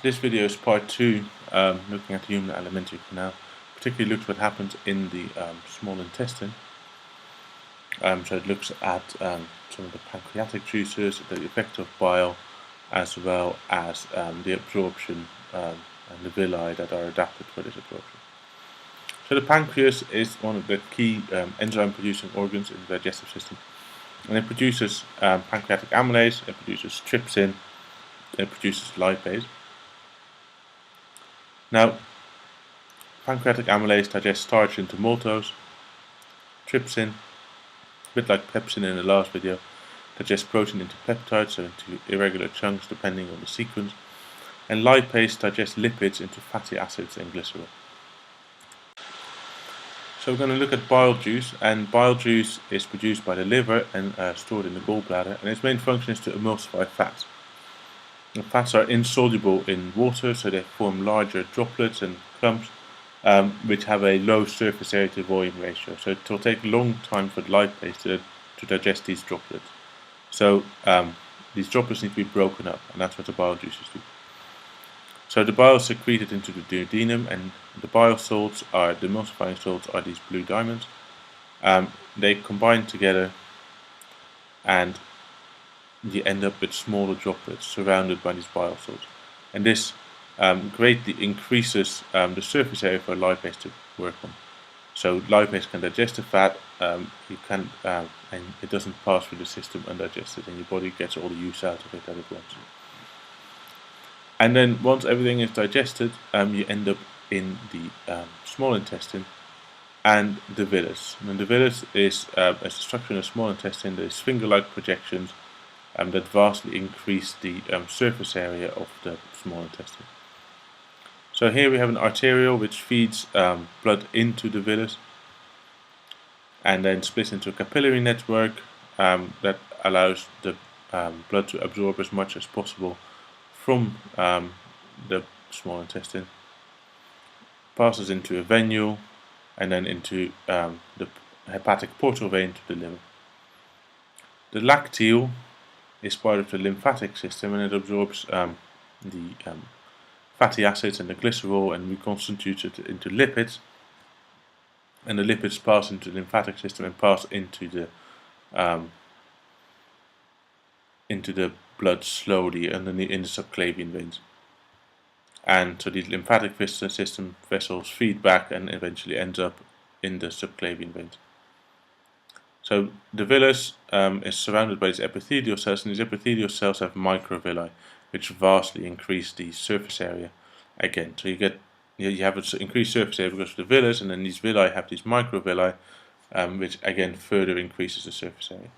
This video is part 2, looking at the human alimentary canal. Particularly looks what happens in the small intestine. So it looks at some of the pancreatic juices, the effect of bile, as well as the absorption and the villi that are adapted for this absorption. So the pancreas is one of the key enzyme-producing organs in the digestive system, and it produces pancreatic amylase, it produces trypsin, it produces lipase. Now, pancreatic amylase digests starch into maltose. Trypsin, a bit like pepsin in the last video, digests protein into peptides, so into irregular chunks depending on the sequence. And lipase digests lipids into fatty acids and glycerol. So we're going to look at bile juice, and bile juice is produced by the liver and stored in the gallbladder, and its main function is to emulsify fats. The fats are insoluble in water, so they form larger droplets and clumps, which have a low surface area to volume ratio. So it will take a long time for the lipase to digest these droplets. So these droplets need to be broken up, and that's what the bile juices do. So the bile is secreted into the duodenum, and the bile salts the emulsifying salts are these blue diamonds. They combine together, and you end up with smaller droplets surrounded by these bile salts, and this greatly increases the surface area for lipase to work on. So lipase can digest the fat, and it doesn't pass through the system undigested, and your body gets all the use out of it that it wants. And then once everything is digested, you end up in the small intestine and the villus. And the villus is a structure in the small intestine that is finger-like projections that vastly increase the surface area of the small intestine. So here we have an arteriole which feeds blood into the villus, and then splits into a capillary network that allows the blood to absorb as much as possible from the small intestine, passes into a venule, and then into the hepatic portal vein to the liver. The lacteal is part of the lymphatic system, and it absorbs the fatty acids and the glycerol and reconstitutes it into lipids, and the lipids pass into the lymphatic system and pass into the blood slowly in the subclavian veins. And so these lymphatic system vessels feed back and eventually ends up in the subclavian veins. So the villus is surrounded by these epithelial cells, and these epithelial cells have microvilli, which vastly increase the surface area again. So you have an increased surface area because of the villus, and then these villi have these microvilli, which again further increases the surface area.